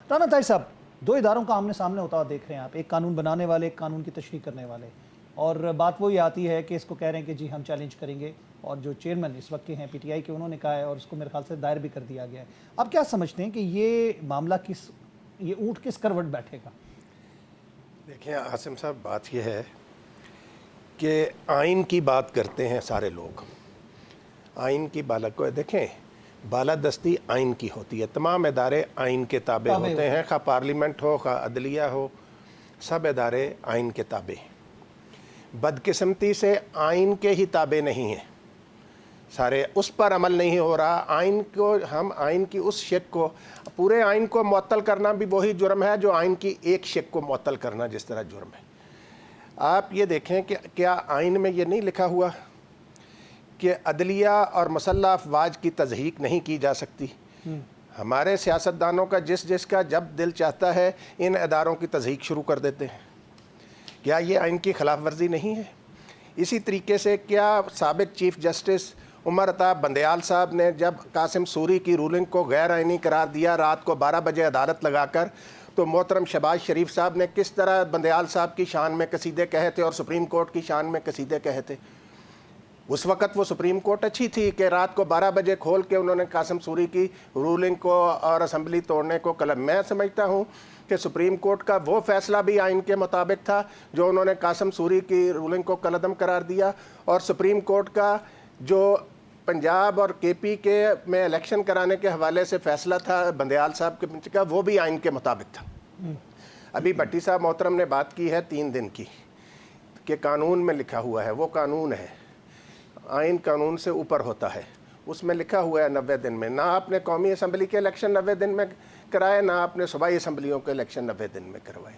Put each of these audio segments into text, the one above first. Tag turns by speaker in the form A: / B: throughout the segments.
A: رانا طاہر صاحب، دو اداروں کا آمنے سامنے ہوتا ہوا دیکھ رہے ہیں آپ، ایک قانون بنانے والے، ایک قانون کی تشریح کرنے والے، اور بات وہی آتی ہے کہ اس کو کہہ رہے ہیں کہ جی ہم چیلنج کریں گے، اور جو چیئرمین اس وقت کے ہیں پی ٹی آئی کے، انہوں نے کہا ہے اور اس کو میرے خیال سے دائر بھی کر دیا گیا ہے۔ آپ کیا سمجھتے ہیں کہ یہ معاملہ یہ اونٹ کس کروٹ بیٹھے گا؟
B: دیکھیں عاصم صاحب، بات یہ ہے کہ آئین کی بات کرتے ہیں سارے لوگ، آئین کی کو دیکھیں، بالادستی آئین کی ہوتی ہے، تمام ادارے آئین کے تابع ہوتے ہیں، خواہ پارلیمنٹ ہو، خواہ عدلیہ ہو، سب ادارے آئین کے تابع ہیں۔ بدقسمتی سے آئین کے ہی تابع نہیں ہیں سارے، اس پر عمل نہیں ہو رہا۔ آئین کو ہم آئین کی اس شق کو، پورے آئین کو معطل کرنا بھی وہی جرم ہے جو آئین کی ایک شق کو معطل کرنا جس طرح جرم ہے۔ آپ یہ دیکھیں کہ کیا آئین میں یہ نہیں لکھا ہوا کہ عدلیہ اور مسلح افواج کی تضحیک نہیں کی جا سکتی؟ ہمارے سیاستدانوں کا جس کا جب دل چاہتا ہے ان اداروں کی تضحیک شروع کر دیتے ہیں۔ کیا یہ آئین کی خلاف ورزی نہیں ہے؟ اسی طریقے سے کیا سابق چیف جسٹس عمر عطا بندیال صاحب نے جب قاسم سوری کی رولنگ کو غیر آئینی قرار دیا رات کو 12 بجے عدالت لگا کر، تو محترم شہباز شریف صاحب نے کس طرح بندیال صاحب کی شان میں قصیدے کہے تھے اور سپریم کورٹ کی شان میں قصیدے کہے تھے۔ اس وقت وہ سپریم کورٹ اچھی تھی کہ رات کو 12 بجے کھول کے انہوں نے قاسم سوری کی رولنگ کو اور اسمبلی توڑنے کو قلم۔ میں سمجھتا ہوں کہ سپریم کورٹ کا وہ فیصلہ بھی آئین کے مطابق تھا جو انہوں نے قاسم سوری کی رولنگ کو کالعدم قرار دیا، اور سپریم کورٹ کا جو پنجاب اور کے پی کے میں الیکشن کرانے کے حوالے سے فیصلہ تھا بندیال صاحب کے بنچ کا، وہ بھی آئین کے مطابق تھا۔ ابھی بھٹی صاحب محترم نے بات کی ہے 3 دن کی کہ قانون میں لکھا ہوا ہے، وہ قانون ہے، آئین قانون سے اوپر ہوتا ہے، اس میں لکھا ہوا ہے 90 دن میں۔ نہ آپ نے قومی اسمبلی کے الیکشن 90 دن میں کرائے، نہ آپ نے صوبائی اسمبلیوں کے الیکشن 90 دن میں کروائے۔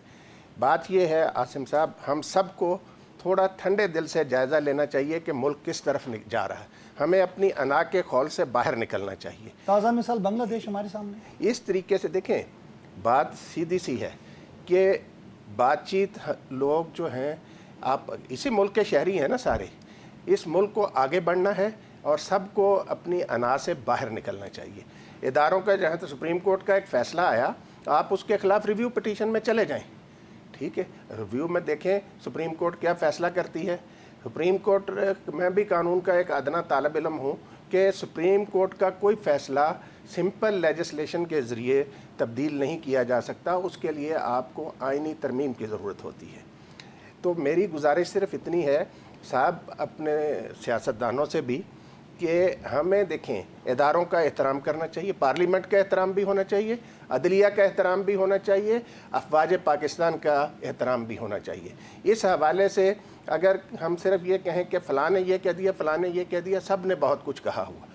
B: بات یہ ہے عاصم صاحب، ہم سب کو تھوڑا ٹھنڈے دل سے جائزہ لینا چاہیے کہ ملک کس طرف جا رہا ہے، ہمیں اپنی انا کے خول سے باہر نکلنا چاہیے۔
A: تازہ مثال بنگلہ دیش ہمارے سامنے۔
B: اس طریقے سے دیکھیں، بات سیدھی سی ہے کہ بات چیت لوگ جو ہیں، آپ اسی ملک کے شہری ہیں نا سارے، اس ملک کو آگے بڑھنا ہے اور سب کو اپنی انا سے باہر نکلنا چاہیے۔ اداروں کا جہاں تو سپریم کورٹ کا ایک فیصلہ آیا، آپ اس کے خلاف ریویو پٹیشن میں چلے جائیں، ٹھیک ہے، ریویو میں دیکھیں سپریم کورٹ کیا فیصلہ کرتی ہے۔ سپریم کورٹ، میں بھی قانون کا ایک ادنا طالب علم ہوں، کہ سپریم کورٹ کا کوئی فیصلہ سمپل لیجسلیشن کے ذریعے تبدیل نہیں کیا جا سکتا، اس کے لیے آپ کو آئینی ترمیم کی ضرورت ہوتی ہے۔ تو میری گزارش صرف اتنی ہے صاحب اپنے سیاستدانوں سے بھی کہ ہمیں دیکھیں اداروں کا احترام کرنا چاہیے، پارلیمنٹ کا احترام بھی ہونا چاہیے، عدلیہ کا احترام بھی ہونا چاہیے، افواج پاکستان کا احترام بھی ہونا چاہیے۔ اس حوالے سے اگر ہم صرف یہ کہیں کہ فلاں نے یہ کہہ دیا، فلاں نے یہ کہہ دیا، سب نے بہت کچھ کہا ہوا۔